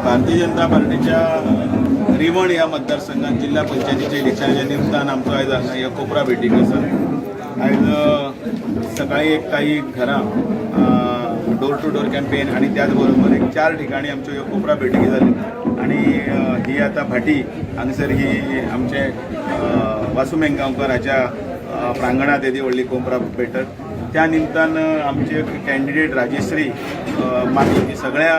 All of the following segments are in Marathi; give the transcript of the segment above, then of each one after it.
भारतीय जनता पार्टीच्या रिवण या मतदारसंघात जिल्हा पंचायतीच्या इलेक्शनाच्या निमतान आमचो आयज हांगा कोपरा भेटीक आसा। आयज सकाळी एक काही घरां डोर टू डोर कॅम्पेन आणि त्याचबरोबर एक 4 ठिकाणी आमच्यो ह्यो कोपरा भेटी जाली आणि ही आता भाटी हांगसर ही आमचे वासू मेंगांवकर हाच्या प्रांगणात येदी व्हडली कोपरा भेटत। त्या निमतान आमचे कॅन्डिडेट राजेश्री मामी ती सगळ्या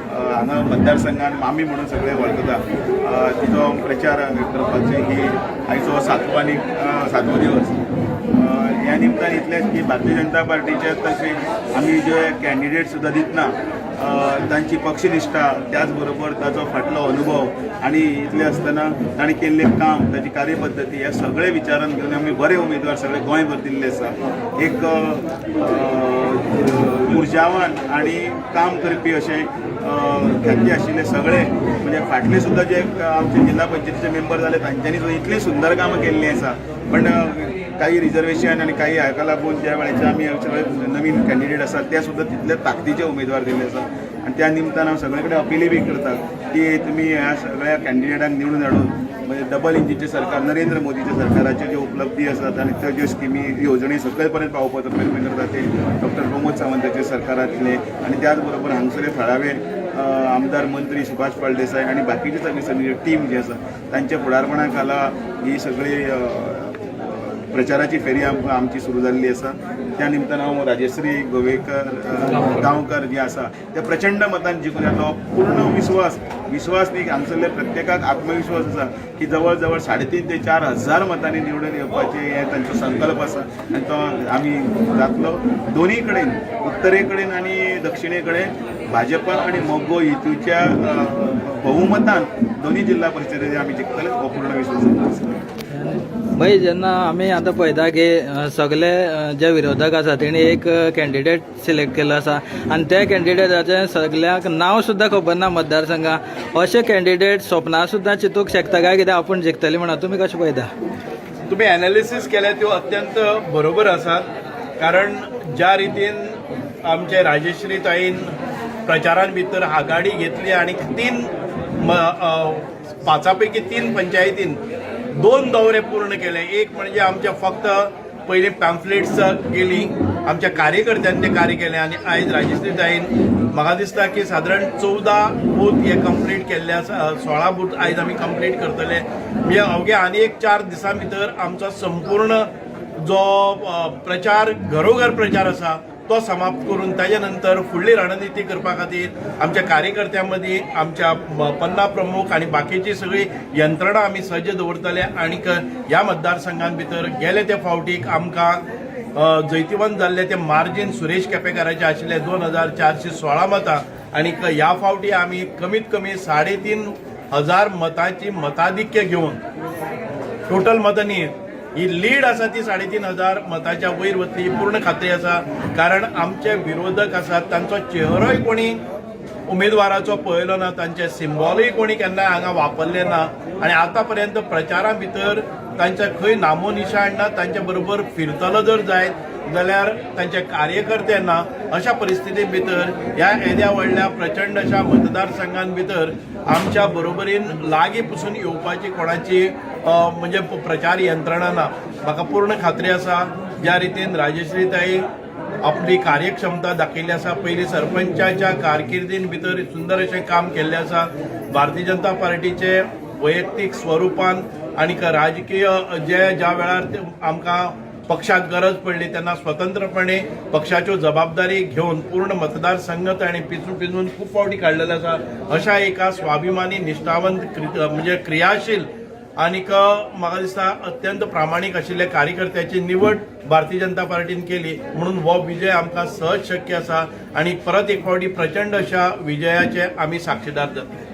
हांगा मतदारसंघात मामी म्हणून सगळे वळखता, तिचो प्रचार करपाची ही आयचो 7वो दिवस। ह्या निमतान इतलेंच की भारतीय जनता पार्टीचे तशे आमी जे कॅन्डिडेट सुद्दां दितना तांची पक्षनिश्ठा त्याचबरोबर ताचो फाटलो अनुभव आणि इतले आसतना ताणें केल्लें काम ताची कार्यपद्दती ह्या सगळे विचारान घेवन आमी बरे उमेदवार सगळे गोंयभर दिल्ले आसा। एक उर्जावान आणि काम करपी अशें ख्याती आशिल्ले सगळे म्हणजे फाटले सुद्दां जे आमचे जिल्हा पंचायतीचे मेंबर जाले तांच्यांनी सुद्दां इतली सुंदर कामां केल्लीं आसा, पण काही रिजर्वेशन आणि काही हाका लागून ज्या वेळेचे आमी सगळे नवीन कॅन्डिडेट आसात ते सुद्दां तितले ताकदीचे उमेदवार दिल्ले आसा। आणि त्या निमतान हांव सगळे कडेन अपील बी करता की तुमी ह्या सगळ्या कॅन्डिडेटांक निवडून हाडून म्हणजे डबल इंजिनचे सरकार नरेंद्र मोदीच्या सरकाराचे जे उपलब्धी आसात आणि त्यो ज्यो स्किमी येवजणी सकयल पर्यंत पावोवपाचो प्रयत्न करता ते डॉक्टर प्रमोद सावंताचे सरकारांतले आणि त्याचबरोबर हांगसरे थळावे आमदार मंत्री सुभाष फळदेसाय आणि बाकीची सगळी टीम जी आसा तांच्या फुडारपणा खाला ही सगळी प्रचाराची फेरी आमची सुरू जाल्ली आसा। त्या निमतान हांव राजेश्री गांवकर जी आसा ते प्रचंड मतान जिखून येतलो पूर्ण विश्वास न्ही हांगसरले प्रत्येकाक आत्मविश्वास आसा की जवळ जवळ 3.5 ते 4 हजार मतांनी निवडून येवपाचे हे तांचो संकल्प आसा आणि तो आमी जातलो। दोन्ही कडेन उत्तरे कडेन आणि दक्षिणे कडेन भाजपा आणि मोगो युतीच्या बहुमतान दोन्ही जिल्हा परिषदेचे आमी जिखतले हो पूर्ण विश्वास आसा। भाई जेन्ना आमी आतां पळयता की सगळे जे विरोधक आसा तेणी एक कॅन्डिडेट सिलेक्ट केलो आसा आणि त्या कॅन्डिडेटाचें सगळ्यांक नांव सुद्दां खबर ना मतदारसंघात, अशे कॅन्डिडेट स्वप्ना सुद्दां चिंतूंक शकता काय कित्याक आपूण जिखतली म्हणून तुमी कशें पळयता? तुम्ही एनालिसीस केल्या त्यो अत्यंत बरोबर आसात, कारण ज्या रितीन आमचे राजेश्री ताईन प्रचारान भितर आघाडी घेतली आणि 5 पैकी 3 पंचायतीन 2 दौरे पूर्ण केले। एक म्हणजे आमच्या फक्त पहिले पॅम्फलेट्स गेली, आमच्या कार्यकर्त्यांनी ते कार्य केले आणि आयज राजेश्री ताईन म्हाका दिसता की साधारण 14 बूथ हे कंप्लीट केल्ले आसा, 16 बूथ आयज आमी कंप्लीट करतले। म्हणजे अवघे आनी एक 4 दिसां भितर आमचो संपूर्ण जो प्रचार घरोघर प्रचार आसा तो समाप्त करून ताजे नंतर फुडली रणनीती करपा खातीर आमच्या कार्यकर्त्यांमदी आमच्या पन्ना प्रमुख आणि बाकीची सगळी यंत्रणा आमी सज्ज दवरतले। आणि ह्या मतदारसंघान भितर गेले ते फावटीक आमकां जैतिवंत जाल्ले ते मार्जीन सुरेश केपेकाराचे आशिल्ले 2416 मतां आणि ह्या फावटी आमी कमीत कमी 3,500 मतांची मताधिक्य घेवन टोटल मतांनी ही लीड आसा ती 3,500 मताच्या वयर वतली ही पूर्ण खात्री आसा, कारण आमचे विरोधक आसात तांचो चेहरोय कोणी उमेदवाराचो पळयलो ना, तांचे सिंबॉलूय कोणी केन्ना हांगा वापरले ना आणि आतापर्यंत प्रचारा भितर तांचे खंय नामोनिशाण ना। तांचे बरोबर फिरतलो जर जायत जाल्यार तांचे कार्यकर्ते ना। अशा परिस्थिती भितर ह्या येद्या व्हडल्या प्रचंड अशा मतदारसंघां भितर आमच्या बरोबरीन लागीं पसून येवपाची कोणाची म्हणजे प्रचार यंत्रणा ना। म्हाका पूर्ण खात्री आसा ज्या रितीन राजेश्रीताई आपली कार्यक्षमता दाखयली आसा, पयली सरपंचाच्या कारकिर्दीन भितर सुंदर अशें काम केल्लें आसा। भारतीय जनता पार्टीचे वैयक्तीक स्वरुपान आणि राजकीय ज्या वेळार आमकां पक्षाक गरज पडली तेन्ना स्वतंत्रपणे पक्षाच्यो जबाबदारी घेवन पूर्ण मतदारसंघ ताणें पिसून खूब फावटी काडलेलो आसा। अशा एका स्वाभिमानी निश्ठावंत म्हणजे क्रियाशील आणि म्हाका दिसता अत्यंत प्रामाणीक आशिल्ले कार्यकर्त्याची निवड भारतीय जनता पार्टीन केली, म्हणून हो विजय आमकां सहज शक्य आसा आणि परत एक फावटी प्रचंड अशा विजयाचे आमी साक्षीदार जाता।